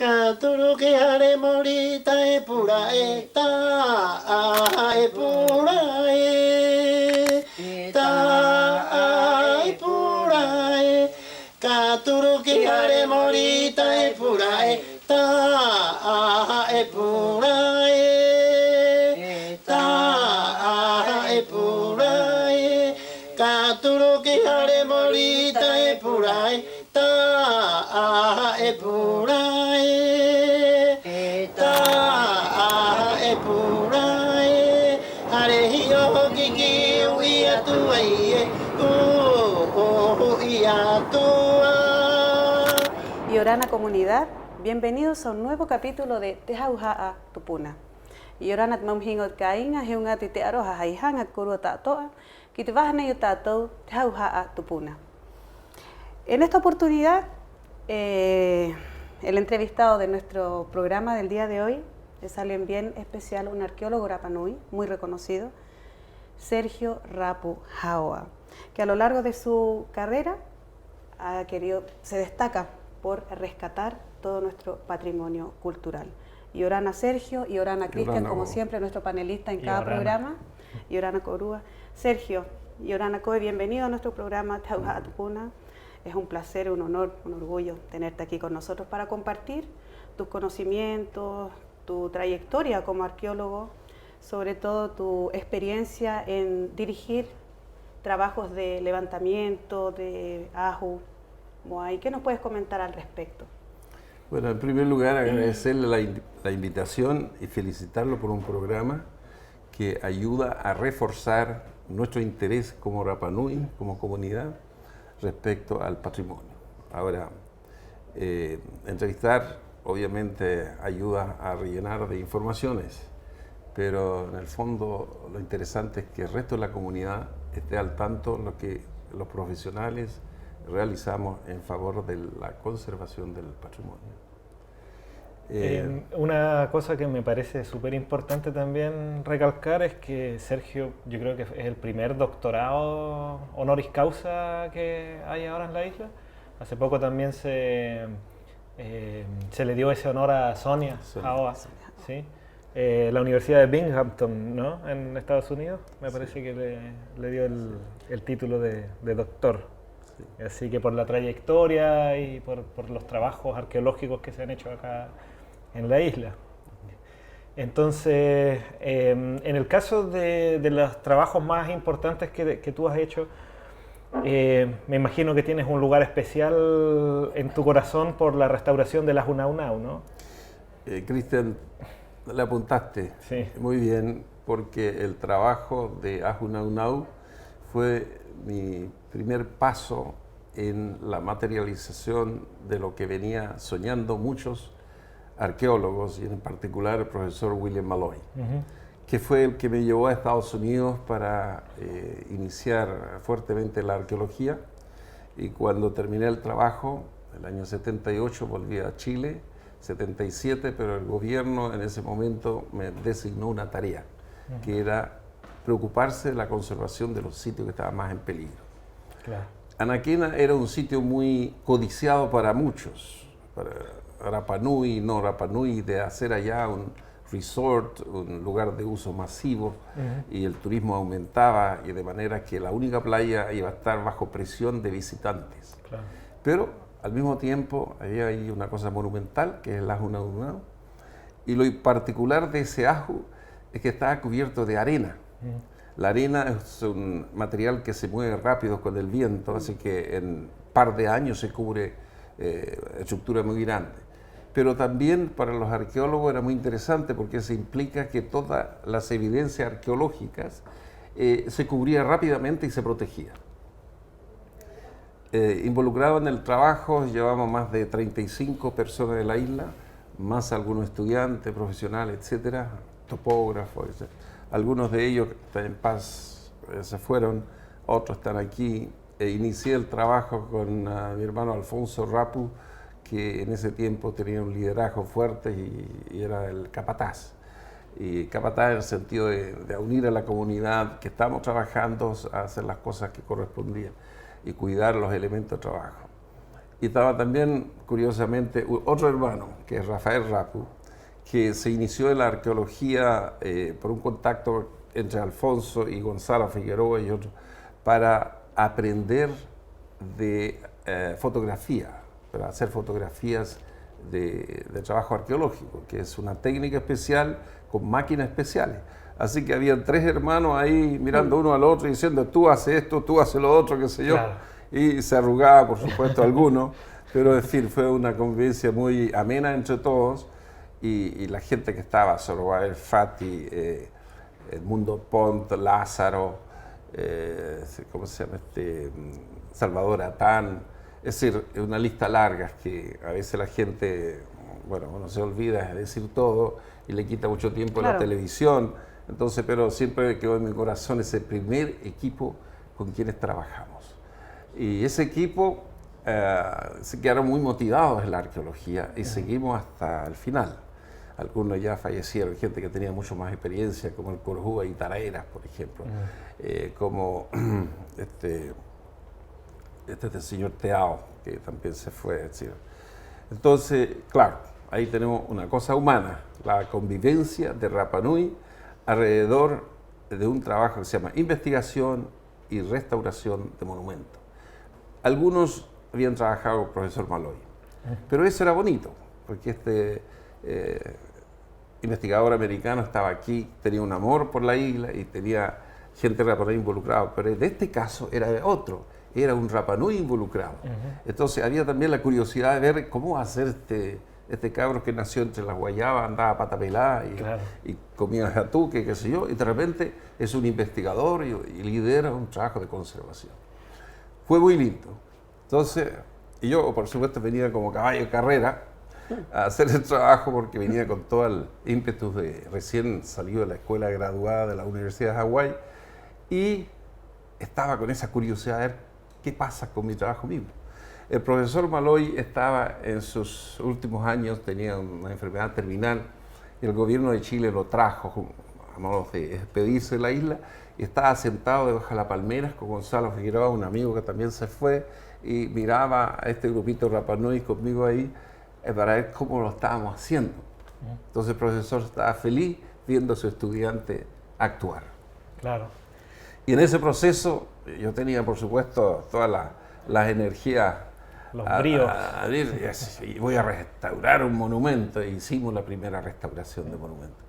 Katuru que hare morita e pura eta e pura ta e pura Katuru que hare morita e pura eta e pura ta e pura Katuru que hare morita e pura ta e pura Yorana comunidad, bienvenidos a un nuevo capítulo de Tehauha'a Tupuna. Yorana tmamhingot kainga heunga te aroha haihanga kuru tatoa, kitwahne yotato Tehauha'a Tupuna. En esta oportunidad, el entrevistado de nuestro programa del día de hoy es alguien bien especial, un arqueólogo Rapanui, muy reconocido, Sergio Rapu Haoa, que a lo largo de su carrera se destaca por rescatar todo nuestro patrimonio cultural. Yorana Sergio y Yorana Cristian, como siempre, nuestro panelista en cada programa. Yorana Corúa. Sergio, Yorana Coe, bienvenido a nuestro programa Tehauha'a Tupuna. Es un placer, un honor, un orgullo tenerte aquí con nosotros para compartir tus conocimientos, tu trayectoria como arqueólogo, sobre todo tu experiencia en dirigir trabajos de levantamiento, de ahu, moai. ¿Qué nos puedes comentar al respecto? Bueno, en primer lugar agradecerle la invitación y felicitarlo por un programa que ayuda a reforzar nuestro interés como Rapanui, como comunidad, respecto al patrimonio. Ahora, entrevistar obviamente ayuda a rellenar de informaciones, pero en el fondo lo interesante es que el resto de la comunidad esté al tanto de lo que los profesionales realizamos en favor de la conservación del patrimonio. Una cosa que me parece súper importante también recalcar es que Sergio, yo creo que es el primer doctorado honoris causa que hay ahora en la isla. Hace poco también se le dio ese honor a Sonia Haoa, ¿sí? La Universidad de Binghamton, ¿no? En Estados Unidos, me parece que le dio el título de doctor. Sí. Así que por la trayectoria y por los trabajos arqueológicos que se han hecho acá en la isla. Entonces, en el caso de los trabajos más importantes que tú has hecho, me imagino que tienes un lugar especial en tu corazón por la restauración de la Hunahunau, ¿no? Cristian, le apuntaste muy bien, porque el trabajo de Ahunahunau fue mi primer paso en la materialización de lo que venía soñando muchos arqueólogos, y en particular el profesor William Malloy, que fue el que me llevó a Estados Unidos para iniciar fuertemente la arqueología. Y cuando terminé el trabajo, el año 78, volví a Chile, 77, pero el gobierno en ese momento me designó una tarea, que era preocuparse de la conservación de los sitios que estaban más en peligro. Claro. Anaquena era un sitio muy codiciado para muchos, para Rapanui, no Rapanui, de hacer allá un resort, un lugar de uso masivo, y el turismo aumentaba, y de manera que la única playa iba a estar bajo presión de visitantes. Claro. Pero al mismo tiempo había ahí una cosa monumental, que es el Ahunahunau, y lo particular de ese ajo es que estaba cubierto de arena. La arena es un material que se mueve rápido con el viento, así que en un par de años se cubre estructura muy grande. Pero también para los arqueólogos era muy interesante, porque se implica que todas las evidencias arqueológicas se cubría rápidamente y se protegía. Involucrado en el trabajo llevamos más de 35 personas de la isla, más algunos estudiantes, profesionales, etcétera, topógrafos, etc. Algunos de ellos están en paz, se fueron, otros están aquí. Inicié el trabajo con mi hermano Alfonso Rapu, que en ese tiempo tenía un liderazgo fuerte y era el capataz. Y capataz en el sentido de unir a la comunidad, que estamos trabajando a hacer las cosas que correspondían y cuidar los elementos de trabajo. Y estaba también, curiosamente, otro hermano, que es Rafael Rapu, que se inició en la arqueología por un contacto entre Alfonso y Gonzalo Figueroa y otros, para aprender de fotografía, para hacer fotografías de trabajo arqueológico, que es una técnica especial con máquinas especiales. Así que habían 3 hermanos ahí mirando uno al otro y diciendo, tú haces esto, tú haces lo otro, qué sé yo. Claro. Y se arrugaba, por supuesto, alguno, pero en fin, fue una convivencia muy amena entre todos y la gente que estaba, Zorobabel Fati, Edmundo Pont, Lázaro, ¿cómo se llama Salvador Atán, es decir, una lista larga que a veces la gente, bueno, uno se olvida de decir todo y le quita mucho tiempo a la televisión, entonces, pero siempre quedó en mi corazón ese primer equipo con quienes trabajamos. Y ese equipo se quedaron muy motivados en la arqueología y seguimos hasta el final. Algunos ya fallecieron, gente que tenía mucho más experiencia, como el Corjúa y Taraeras, por ejemplo, como este señor Teao, que también se fue, etc. Entonces, claro, ahí tenemos una cosa humana, la convivencia de Rapa Nui alrededor de un trabajo que se llama investigación y restauración de monumentos. Algunos habían trabajado con el profesor Maloy, pero eso era bonito, porque este investigador americano estaba aquí, tenía un amor por la isla y tenía gente de Rapa Nui involucrada, pero en este caso era otro, era un Rapa Nui involucrado. Entonces había también la curiosidad de ver cómo hacer este cabro que nació entre las guayabas, andaba a pata pelada y comía jatuque, qué sé yo, y de repente es un investigador y lidera un trabajo de conservación. Fue muy lindo. Entonces, y yo, por supuesto, venía como caballo de carrera a hacer el trabajo porque venía con todo el ímpetu de recién salido de la escuela graduada de la Universidad de Hawái y estaba con esa curiosidad de ver qué pasa con mi trabajo mismo. El profesor Maloy estaba en sus últimos años, tenía una enfermedad terminal y el gobierno de Chile lo trajo a modo de despedirse de la isla y estaba sentado debajo de las palmeras con Gonzalo Figueroa, un amigo que también se fue, y miraba a este grupito Rapa Nui conmigo ahí para ver cómo lo estábamos haciendo. Entonces el profesor estaba feliz viendo a su estudiante actuar. Claro. Y en ese proceso yo tenía, por supuesto, todas las energías, los bríos. Y voy a restaurar un monumento. E hicimos la primera restauración de monumentos.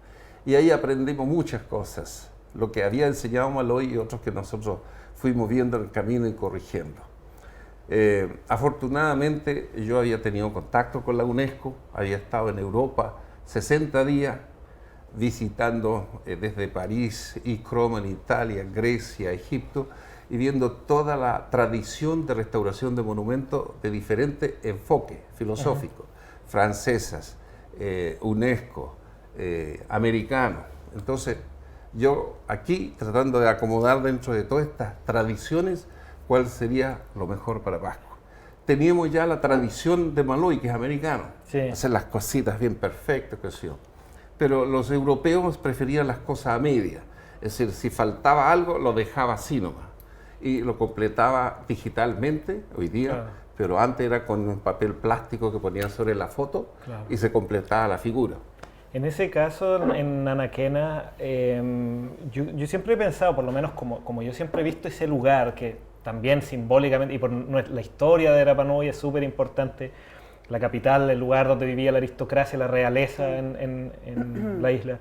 Y ahí aprendimos muchas cosas, lo que había enseñado Maloy y otros que nosotros fuimos viendo en el camino y corrigiendo. Afortunadamente yo había tenido contacto con la UNESCO, había estado en Europa 60 días visitando desde París, Roma en Italia, Grecia, Egipto, y viendo toda la tradición de restauración de monumentos de diferentes enfoques filosóficos, francesas, UNESCO, americanos. Entonces, yo aquí tratando de acomodar dentro de todas estas tradiciones cuál sería lo mejor para Pascua. Teníamos ya la tradición de Maloy, que es americano, hacer las cositas bien perfectas, qué sé yo. Pero los europeos preferían las cosas a media, es decir, si faltaba algo lo dejaba así nomás y lo completaba digitalmente hoy día, pero antes era con un papel plástico que ponían sobre la foto y se completaba la figura. En ese caso, en Anaquena, yo siempre he pensado, por lo menos como yo siempre he visto ese lugar que también simbólicamente, y por la historia de Rapa Nui es súper importante, la capital, el lugar donde vivía la aristocracia, la realeza en la isla.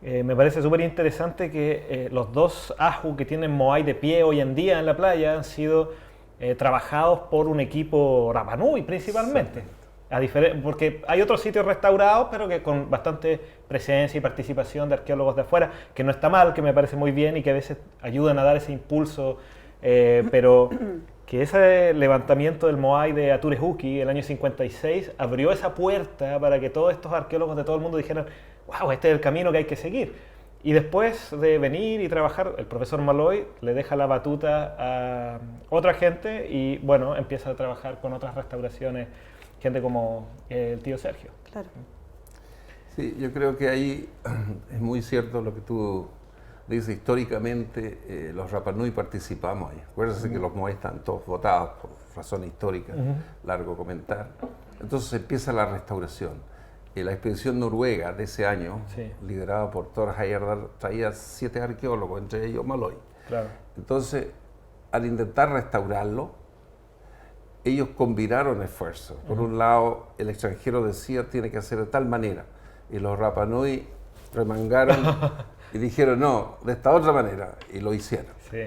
Me parece súper interesante que los 2 ajú que tienen Moai de pie hoy en día en la playa han sido trabajados por un equipo Rapa Nui principalmente. Porque hay otros sitios restaurados, pero que con bastante presencia y participación de arqueólogos de afuera, que no está mal, que me parece muy bien y que a veces ayudan a dar ese impulso, pero que ese levantamiento del Moai de Aturejuki el año 56 abrió esa puerta para que todos estos arqueólogos de todo el mundo dijeran wow, este es el camino que hay que seguir. Y después de venir y trabajar, el profesor Maloy le deja la batuta a otra gente y bueno, empieza a trabajar con otras restauraciones, gente como el tío Sergio. Claro. Sí, yo creo que ahí es muy cierto lo que tú dice históricamente los Rapa Nui participamos ahí. Acuérdense que los Moai están todos votados por razón histórica, largo comentar. Entonces empieza la restauración. La expedición noruega de ese año, liderada por Thor Heyerdahl, traía 7 arqueólogos, entre ellos Malloy. Claro. Entonces, al intentar restaurarlo, ellos combinaron esfuerzos. Por un lado, el extranjero decía tiene que hacer de tal manera, y los Rapa Nui remangaron y dijeron no, de esta otra manera, y lo hicieron. Sí.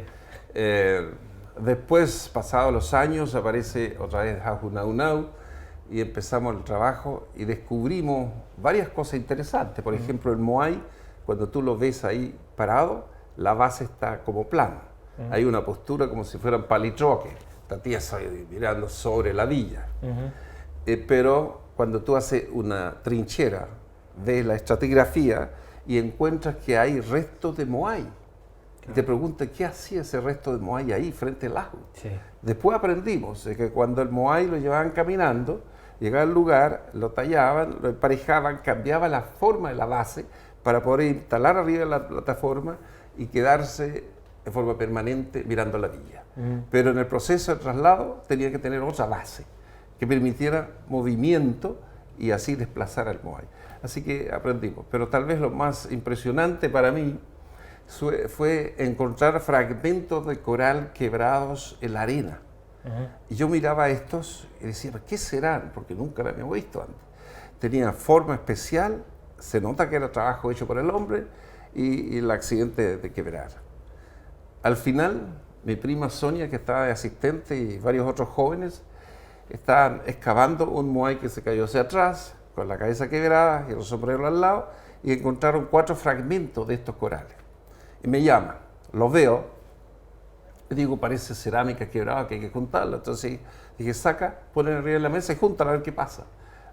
Después, pasados los años, aparece otra vez Ahunaunau y empezamos el trabajo y descubrimos varias cosas interesantes. Por ejemplo, el Moai, cuando tú lo ves ahí parado, la base está como plana. Hay una postura como si fueran palitroques, está tiesa mirando sobre la villa. Pero cuando tú haces una trinchera, ves la estratigrafía y encuentras que hay restos de Moai. Y te preguntas, ¿qué hacía ese resto de Moai ahí frente al lago? Sí. Después aprendimos que cuando el Moai lo llevaban caminando, llegaba al lugar, lo tallaban, lo emparejaban, cambiaba la forma de la base para poder instalar arriba de la plataforma y quedarse de forma permanente mirando la villa. Pero en el proceso de traslado tenía que tener otra base que permitiera movimiento y así desplazar al Moai. Así que aprendimos. Pero tal vez lo más impresionante para mí fue encontrar fragmentos de coral quebrados en la arena. Y yo miraba estos y decía, ¿qué serán? Porque nunca lo había visto antes. Tenía forma especial, se nota que era trabajo hecho por el hombre y el accidente de quebrar. Al final, mi prima Sonia, que estaba de asistente, y varios otros jóvenes, estaban excavando un Moai que se cayó hacia atrás, con la cabeza quebrada y el sombrero al lado, y encontraron 4 fragmentos de estos corales. Y me llaman, los veo, y digo, parece cerámica quebrada que hay que juntarla. Entonces dije, saca, ponen arriba de la mesa y juntan a ver qué pasa.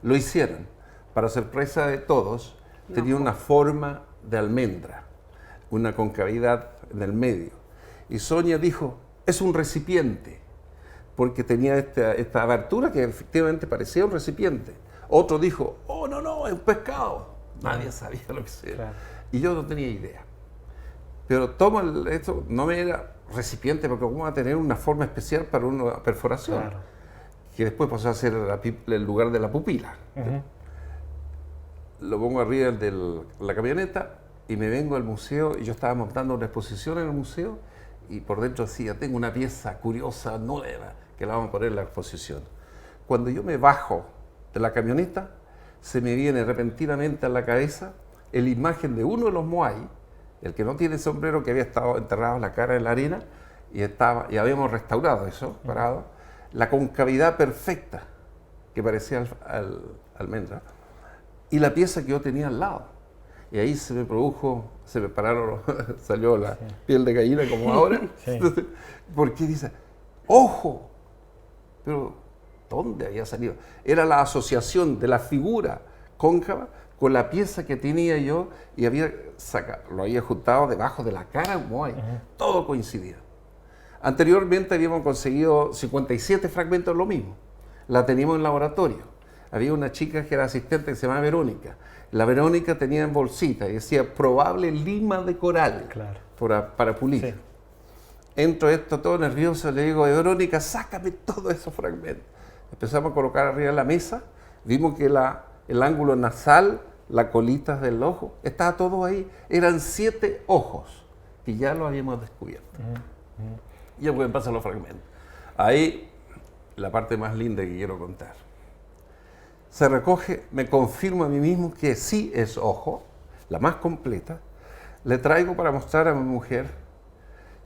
Lo hicieron. Para sorpresa de todos, tenía una forma de almendra, una concavidad en el medio. Y Sonia dijo, es un recipiente, porque tenía esta abertura que efectivamente parecía un recipiente. Otro dijo, oh, no, es un pescado. Nadie sabía lo que era. Claro. Y yo no tenía idea. Pero toma esto, no me era recipiente, porque cómo va a tener una forma especial para una perforación, claro, que después pasó a ser el lugar de la pupila. Lo pongo arriba de la camioneta y me vengo al museo, y yo estaba montando una exposición en el museo, y por dentro decía, tengo una pieza curiosa, nueva, que la vamos a poner en la exposición. Cuando yo me bajo de la camioneta, se me viene repentinamente a la cabeza la imagen de uno de los Moai, el que no tiene sombrero, que había estado enterrado en la cara en la arena, y habíamos restaurado eso, parado, la concavidad perfecta que parecía almendra, y la pieza que yo tenía al lado. Y ahí se me pararon, salió la piel de gallina como ahora, porque dice, ¡ojo! Pero, ¿dónde había salido? Era la asociación de la figura cóncava con la pieza que tenía yo, y lo había juntado debajo de la cara de un Moai. Todo coincidía. Anteriormente habíamos conseguido 57 fragmentos de lo mismo. La teníamos en laboratorio. Había una chica que era asistente que se llamaba Verónica. La Verónica tenía en bolsita y decía probable lima de coral, claro, para pulir. Sí. Entro esto todo nervioso, le digo, Verónica, sácame todos esos fragmentos. Empezamos a colocar arriba de la mesa, vimos que el ángulo nasal, las colitas del ojo, estaba todo ahí. Eran 7 ojos y ya lo habíamos descubierto. Y ya pueden pasar los fragmentos. Ahí la parte más linda que quiero contar. Se recoge, me confirmo a mí mismo que sí es ojo, la más completa. Le traigo para mostrar a mi mujer,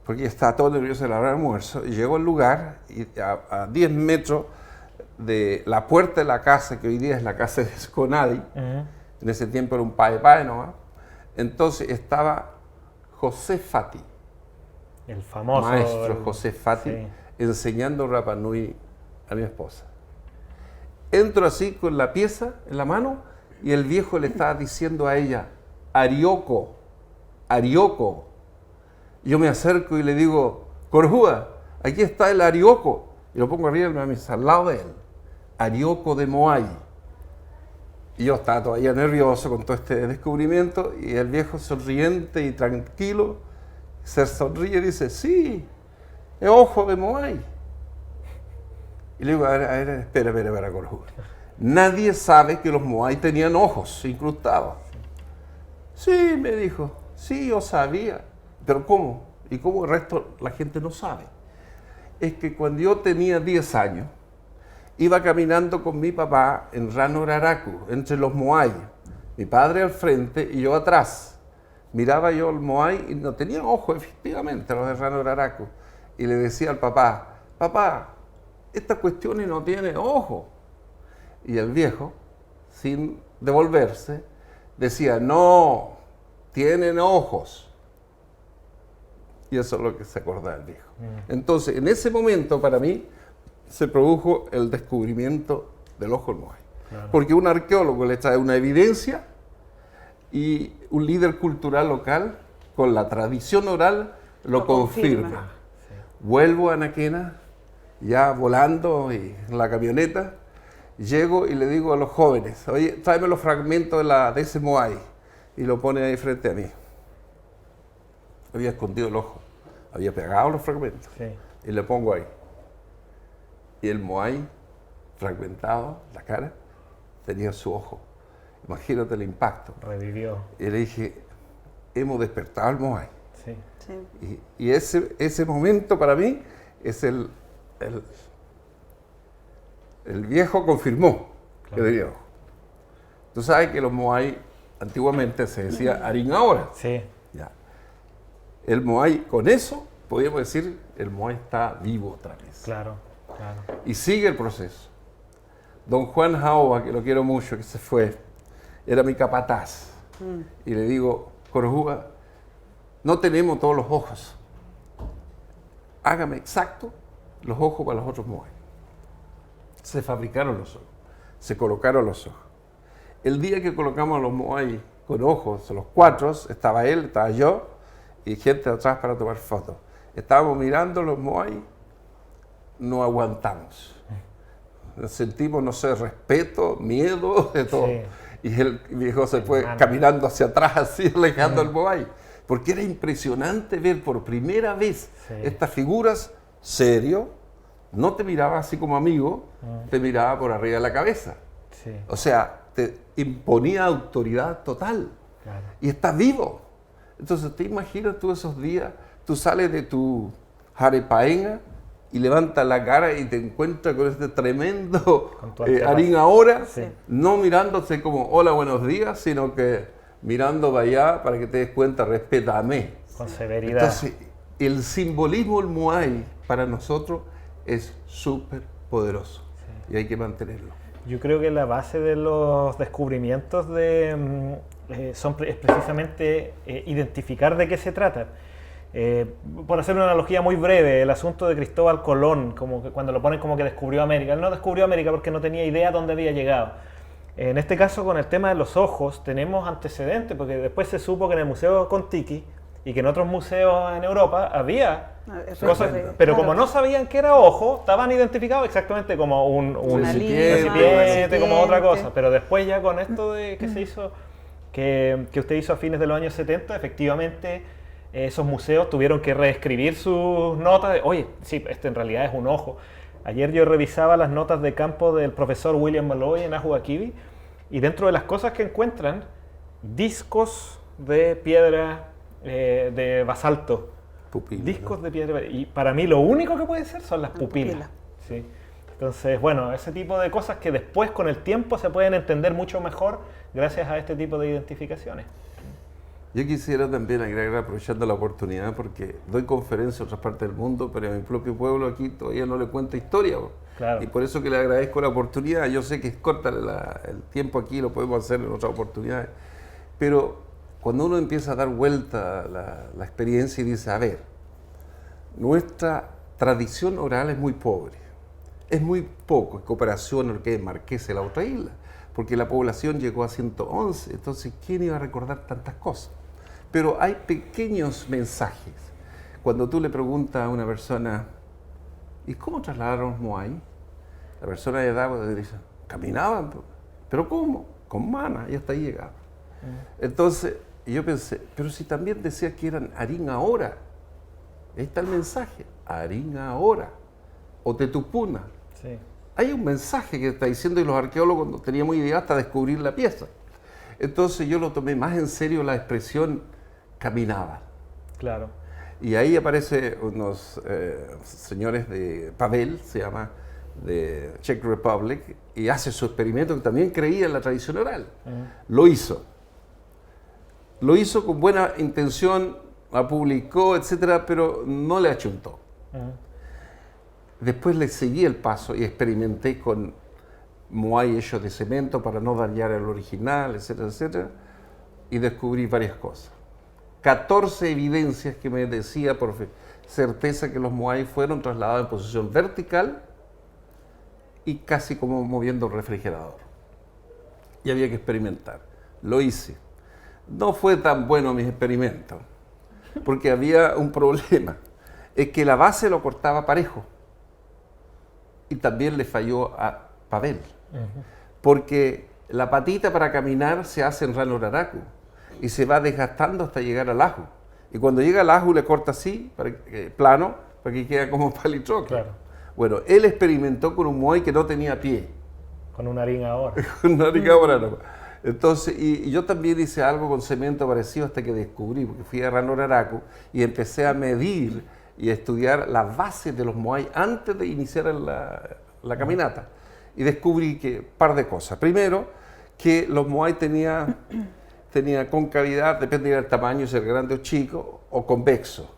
porque estaba todo nervioso de la hora de almuerzo, y llego al lugar y a 10 metros de la puerta de la casa, que hoy día es la casa de Sconadi, en ese tiempo era un pae ¿no? Entonces estaba José Fati, el famoso maestro José Fati, enseñando Rapa Nui a mi esposa. Entro así con la pieza en la mano y el viejo le estaba diciendo a ella, Arioko, Arioko. Yo me acerco y le digo, Corjúa, aquí está el Arioko. Y lo pongo arriba de la mesa, al lado de él. Arioko de Moai. Y yo estaba todavía nervioso con todo este descubrimiento y el viejo sonriente y tranquilo se sonríe y dice, sí, es ojo de Moai. Y le digo, a ver, espera, Corujuga. Nadie sabe que los Moai tenían ojos incrustados. Sí, me dijo, sí, yo sabía. Pero ¿cómo? ¿Y cómo el resto la gente no sabe? Es que cuando yo tenía 10 años, iba caminando con mi papá en Rano Raraku, entre los Moai. Mi padre al frente y yo atrás. Miraba yo al Moai y no tenía ojos, efectivamente, los de Rano Raraku. Y le decía al papá, papá, estas cuestiones no tienen ojos. Y el viejo, sin devolverse, decía, no, tienen ojos. Y eso es lo que se acordaba el viejo. Entonces, en ese momento, para mí, se produjo el descubrimiento del ojo del Moai. Claro. Porque un arqueólogo le trae una evidencia y un líder cultural local, con la tradición oral, lo confirma. Sí. Vuelvo a Anaquena, ya volando y en la camioneta, llego y le digo a los jóvenes, oye, tráeme los fragmentos de ese Moai. Y lo pone ahí frente a mí. Había escondido el ojo, había pegado los fragmentos. Sí. Y le pongo ahí. Y el Moai, fragmentado, la cara, tenía su ojo. Imagínate el impacto. Revivió. Y le dije, hemos despertado al Moai. Sí. Sí. Y ese momento para mí es el viejo confirmó que tenía ojo. Tú sabes que los Moai antiguamente se decía Arin ahora. Sí. Ya. El Moai, con eso, podríamos decir, el Moai está vivo otra vez. Claro. Y sigue el proceso. Don Juan Jaoba, que lo quiero mucho, que se fue, era mi capataz. Y le digo, Corujuga, no tenemos todos los ojos. Hágame exacto los ojos para los otros Moai. Se fabricaron los ojos, se colocaron los ojos. El día que colocamos a los Moai con ojos, los 4, estaba él, estaba yo y gente atrás para tomar fotos. Estábamos mirando los Moai, no aguantamos. Sentimos, no sé, respeto, miedo, de todo. Sí. Y el viejo se fue caminando hacia atrás, así, alejando al Moai. Porque era impresionante ver por primera vez estas figuras serio. No te miraba así como amigo, te miraba por arriba de la cabeza. Sí. O sea, te imponía autoridad total. Claro. Y está vivo. Entonces, ¿te imaginas tú esos días? Tú sales de tu jarepaenga y levantas la cara y te encuentras con este tremendo Arin ahora, no mirándose como hola, buenos días, sino que mirando para allá para que te des cuenta, respétame. Con severidad. Entonces, el simbolismo del Moai para nosotros es súper poderoso y hay que mantenerlo. Yo creo que la base de los descubrimientos es precisamente identificar de qué se trata. Por hacer una analogía muy breve, el asunto de Cristóbal Colón, como que cuando lo ponen como que descubrió América. Él no descubrió América porque no tenía idea dónde había llegado. En este caso, con el tema de los ojos, tenemos antecedentes, porque después se supo que en el Museo Kon-Tiki y que en otros museos en Europa había cosas, pero como no sabían que era ojo, estaban identificados exactamente como un recipiente, como otra cosa. Pero después ya con esto de que se hizo, que usted hizo a fines de los años 70, efectivamente esos museos tuvieron que reescribir sus notas de, oye, sí, este en realidad es un ojo. Ayer yo revisaba las notas de campo del profesor William Malloy en Ahuac Kivi y dentro de las cosas que encuentran, discos de piedra de basalto. Pupila, discos de piedra. Y para mí lo único que puede ser son las pupilas. ¿Sí? Entonces, bueno, ese tipo de cosas que después con el tiempo se pueden entender mucho mejor gracias a este tipo de identificaciones. Yo quisiera también agregar, aprovechando la oportunidad, porque doy conferencias en otras partes del mundo, pero en mi propio pueblo aquí todavía no le cuento historia. Claro. Y por eso que le agradezco la oportunidad. Yo sé que es corta el tiempo aquí, lo podemos hacer en otras oportunidades. Pero cuando uno empieza a dar vuelta a la experiencia y dice, a ver, nuestra tradición oral es muy pobre. Es muy poco en comparación a lo que es Marqués de la otra isla, porque la población llegó a 111, entonces ¿quién iba a recordar tantas cosas? Pero hay pequeños mensajes. Cuando tú le preguntas a una persona, ¿y cómo trasladaron los Moai? La persona de edad dice, caminaban, pero ¿cómo? con mana, y hasta ahí llegaba. Entonces, yo pensé, pero si también decía que eran Arin Ahora, ahí está el mensaje, Arin Ahora, o Tetupuna. Sí. Hay un mensaje que está diciendo, y los arqueólogos no teníamos idea hasta descubrir la pieza. Entonces yo lo tomé más en serio, la expresión caminaba. Claro. Y ahí aparecen unos señores de Pavel, se llama, de Czech Republic, y hace su experimento que también creía en la tradición oral. Lo hizo. Lo hizo con buena intención, la publicó, etcétera, pero no le achuntó. Después le seguí el paso y experimenté con moai hechos de cemento para no dañar el original, etcétera, etcétera, y descubrí varias cosas. 14 evidencias que me decía por certeza que los moai fueron trasladados en posición vertical y casi como moviendo el refrigerador. Y había que experimentar. Lo hice. No fue tan bueno mis experimentos, porque había un problema. Es que la base lo cortaba parejo. Y también le falló a Pavel. Porque la patita para caminar se hace en Ranuraraku y se va desgastando hasta llegar al aju. Y cuando llega al aju le corta así, plano, para que quede como palitroque. Claro. Bueno, él experimentó con un moai que no tenía pie. Con un Arin Ahora. Con un Arin Ahora no. Entonces, y yo también hice algo con cemento parecido hasta que descubrí, porque fui a Ranuraraku y empecé a medir y a estudiar las bases de los moai antes de iniciar la caminata. Y descubrí que par de cosas. Primero, que los moai tenía concavidad, depende del tamaño, si era grande o chico, o convexo.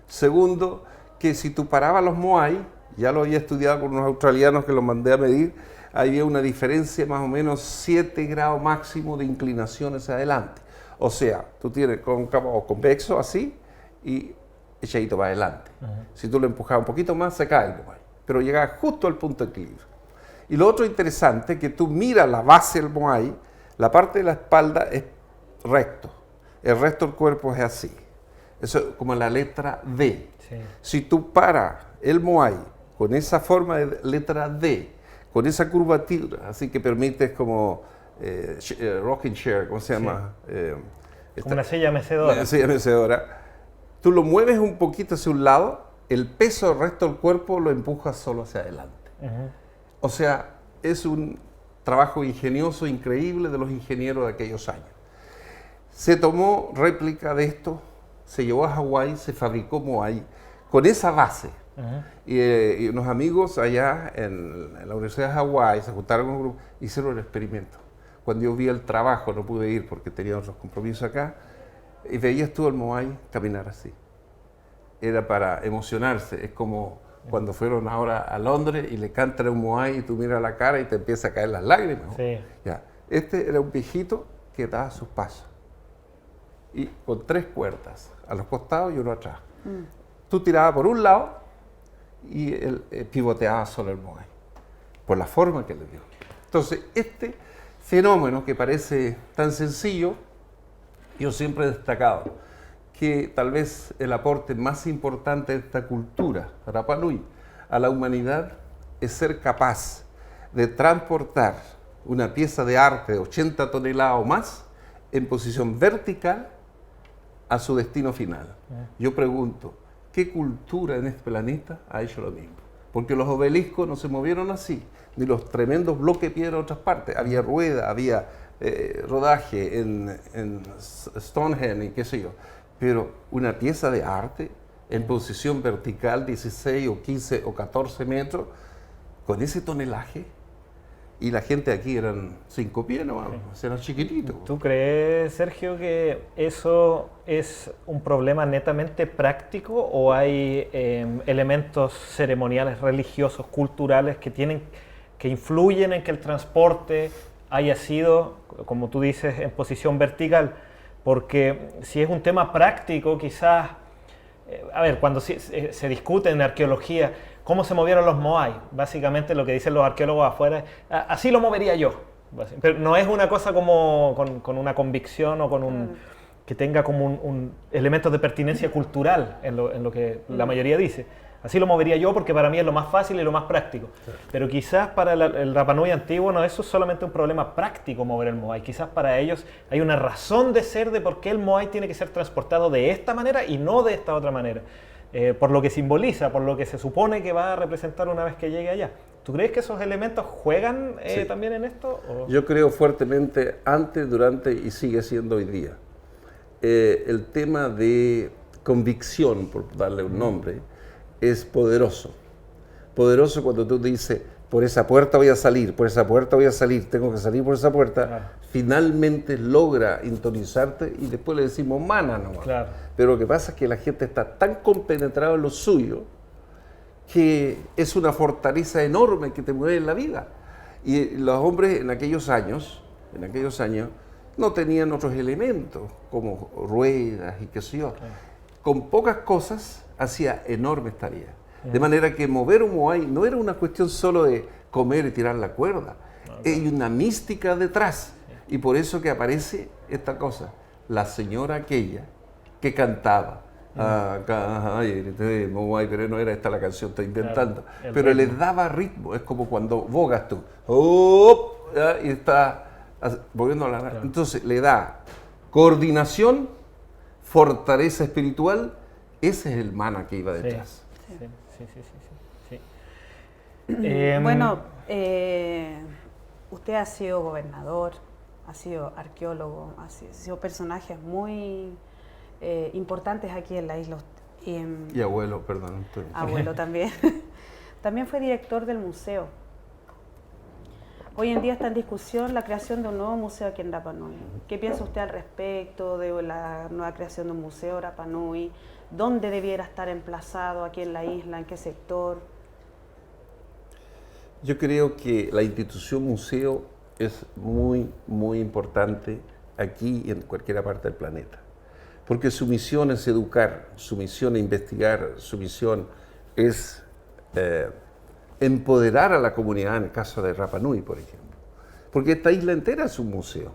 Segundo, que si tú parabas los moai, ya lo había estudiado con unos australianos que los mandé a medir, había una diferencia más o menos 7 grados máximo de inclinación hacia adelante. O sea, tú tienes cóncavo o convexo así y echadito para adelante. Si tú lo empujabas un poquito más, se cae el moai, pero llegaba justo al punto de equilibrio. Y lo otro interesante es que tú miras la base del moai, la parte de la espalda es recto, el resto del cuerpo es así. Eso es como la letra D. Sí. Si tú paras el moai con esa forma de letra D, con esa curvatura, así que permites como rocking chair, ¿cómo se llama? Como una silla mecedora. Una silla mecedora. Tú lo mueves un poquito hacia un lado, el peso del resto del cuerpo lo empujas solo hacia adelante. O sea, es un trabajo ingenioso, increíble de los ingenieros de aquellos años. Se tomó réplica de esto, se llevó a Hawái, se fabricó moai con esa base. Y unos amigos allá en la Universidad de Hawái se juntaron con un grupo, hicieron el experimento. Cuando yo vi el trabajo, no pude ir porque tenía otros compromisos acá, y veías tú el moai caminar así. Era para emocionarse, es como cuando fueron ahora a Londres y le cantan un moai y tú miras la cara y te empieza a caer las lágrimas. Sí. Ya. Este era un viejito que daba sus pasos y con 3 cuerdas, a los costados y uno atrás. Tú tirabas por un lado y él pivoteaba solo el moai, por la forma que le dio. Entonces, este fenómeno que parece tan sencillo, yo siempre he destacado que tal vez el aporte más importante de esta cultura, Rapa Nui, a la humanidad es ser capaz de transportar una pieza de arte de 80 toneladas o más en posición vertical a su destino final. Yo pregunto, ¿qué cultura en este planeta ha hecho lo mismo? Porque los obeliscos no se movieron así, ni los tremendos bloques de piedra en otras partes. Había rueda, había rodaje en Stonehenge y qué sé yo. Pero una pieza de arte en posición vertical, 16 o 15 o 14 metros, con ese tonelaje, y la gente aquí eran 5 pies, ¿no? Eran chiquititos. ¿Tú crees, Sergio, que eso es un problema netamente práctico o hay elementos ceremoniales, religiosos, culturales que influyen en que el transporte haya sido, como tú dices, en posición vertical? Porque si es un tema práctico, quizás, a ver, cuando se discute en arqueología cómo se movieron los moai, básicamente lo que dicen los arqueólogos afuera, así lo movería yo. Pero no es una cosa como con una convicción o con un que tenga como un elemento de pertinencia cultural en lo que la mayoría dice. Así lo movería yo porque para mí es lo más fácil y lo más práctico. Sí. Pero quizás para el Rapa Nui antiguo no eso es solamente un problema práctico mover el Moai. Quizás para ellos hay una razón de ser de por qué el Moai tiene que ser transportado de esta manera y no de esta otra manera. Por lo que simboliza, por lo que se supone que va a representar una vez que llegue allá. ¿Tú crees que esos elementos juegan también en esto? ¿O? Yo creo fuertemente antes, durante y sigue siendo hoy día. El tema de convicción, por darle un nombre, es poderoso. Poderoso cuando tú dices, por esa puerta voy a salir, por esa puerta voy a salir, tengo que salir por esa puerta. Claro. Finalmente logra intonizarte y después le decimos mana nomás. Claro. Pero lo que pasa es que la gente está tan compenetrada en lo suyo que es una fortaleza enorme que te mueve en la vida. Y los hombres en aquellos años no tenían otros elementos como ruedas y qué sé yo. Claro. Con pocas cosas hacía enormes tareas. De manera que mover un Moai no era una cuestión solo de comer y tirar la cuerda. Hay una mística detrás. Y por eso que aparece esta cosa. La señora aquella que cantaba. Moai, pero no era esta la canción, estoy inventando. Claro, pero le daba ritmo. Es como cuando bogas tú. Y está volviendo a la... Claro. Entonces le da coordinación, fortaleza espiritual. Ese es el mana que iba detrás. Sí. Bueno, usted ha sido gobernador, ha sido arqueólogo, ha sido personajes muy importantes aquí en la isla. Y abuelo, perdón. Abuelo también. También fue director del museo. Hoy en día está en discusión la creación de un nuevo museo aquí en Rapa Nui. ¿Qué piensa usted al respecto de la nueva creación de un museo Rapa Nui? ¿Dónde debiera estar emplazado aquí en la isla? ¿En qué sector? Yo creo que la institución museo es muy, muy importante aquí y en cualquier parte del planeta. Porque su misión es educar, su misión es investigar, su misión es empoderar a la comunidad, en el caso de Rapa Nui, por ejemplo. Porque esta isla entera es un museo.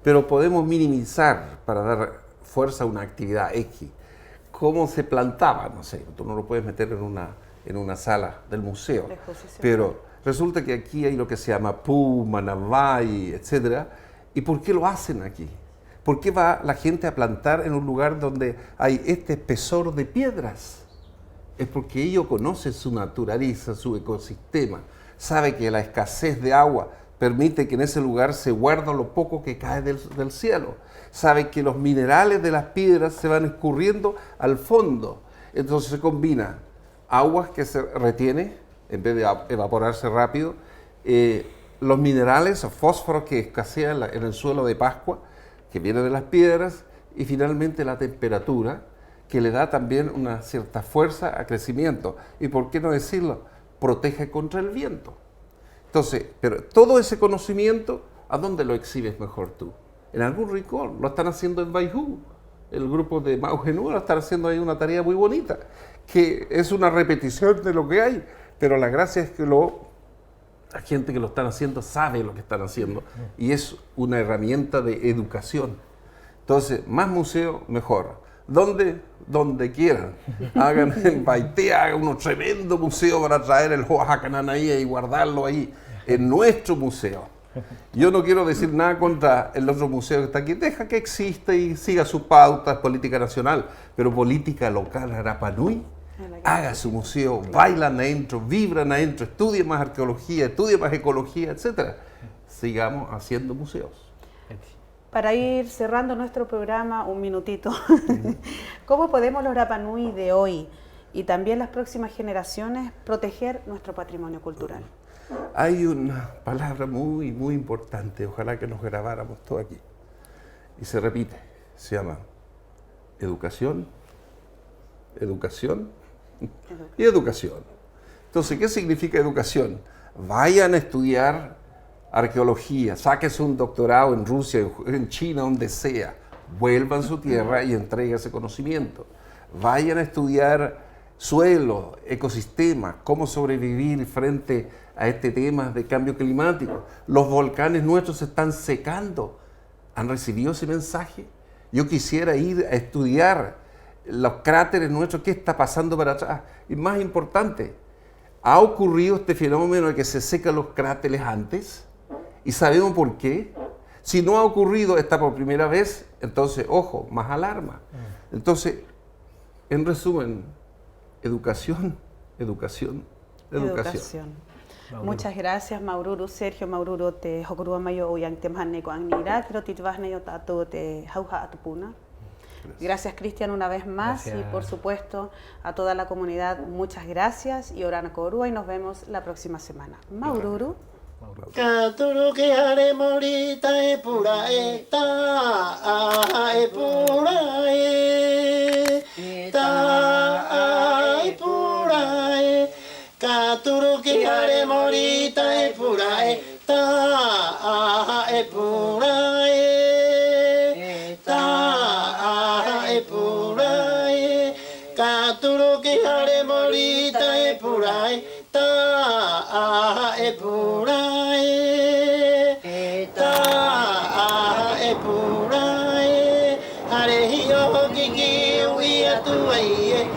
Pero podemos minimizar para dar fuerza a una actividad X. Cómo se plantaba, no sé, tú no lo puedes meter en una sala del museo, pero resulta que aquí hay lo que se llama Puma, Navai, etc. ¿Y por qué lo hacen aquí? ¿Por qué va la gente a plantar en un lugar donde hay este espesor de piedras? Es porque ellos conocen su naturaleza, su ecosistema, sabe que la escasez de agua permite que en ese lugar se guarda lo poco que cae del cielo. Sabe que los minerales de las piedras se van escurriendo al fondo. Entonces se combina aguas que se retiene, en vez de evaporarse rápido, los minerales o fósforos que escasean en el suelo de Pascua, que viene de las piedras, y finalmente la temperatura, que le da también una cierta fuerza a crecimiento. Y por qué no decirlo, protege contra el viento. Entonces, pero todo ese conocimiento, ¿a dónde lo exhibes mejor tú? En algún rincón, lo están haciendo en Baijú, el grupo de Mau Genú lo están haciendo ahí una tarea muy bonita, que es una repetición de lo que hay, pero la gracia es que la gente que lo están haciendo sabe lo que están haciendo y es una herramienta de educación. Entonces, más museo, mejor. Donde quieran. Hagan en Baité, hagan un tremendo museo para traer el Hoajacananaía y guardarlo ahí, en nuestro museo. Yo no quiero decir nada contra el otro museo que está aquí. Deja que exista y siga sus pautas, política nacional, pero política local, Rapa Nui, haga su museo, bailan adentro, vibran adentro, estudien más arqueología, estudien más ecología, etc. Sigamos haciendo museos. Para ir cerrando nuestro programa, un minutito, ¿cómo podemos los Rapa Nui de hoy y también las próximas generaciones proteger nuestro patrimonio cultural? Hay una palabra muy, muy importante, ojalá que nos grabáramos todo aquí, y se repite, se llama educación, educación y educación. Entonces, ¿qué significa educación? Vayan a estudiar arqueología, sáquense un doctorado en Rusia, en China, donde sea, vuelvan a su tierra y entreguen ese conocimiento. Vayan a estudiar suelo, ecosistemas, cómo sobrevivir frente a este tema de cambio climático. Los volcanes nuestros se están secando. ¿Han recibido ese mensaje? Yo quisiera ir a estudiar los cráteres nuestros, qué está pasando para atrás. Y más importante, ¿ha ocurrido este fenómeno de que se secan los cráteres antes? ¿Y sabemos por qué? Si no ha ocurrido esta por primera vez, entonces, ojo, más alarma. Entonces, en resumen, educación, educación, educación. Muchas gracias, Maururu. Sergio, Maururu, te hokurua mayo yang te mahane ko ang nira, pero te vas yo tato te jauja atupuna. Gracias, Cristian, una vez más. Gracias. Y por supuesto a toda la comunidad, muchas gracias. Y Orana Korua, y nos vemos la próxima semana. Maururu. Katuru ke hare morita e pura e ta e pura e ta e pura e Katuru ke hare morita e pura e ta e pura e ta e pura e Katuru ke hare morita e pura e ta e pura Hare hiyo kiki uia tuai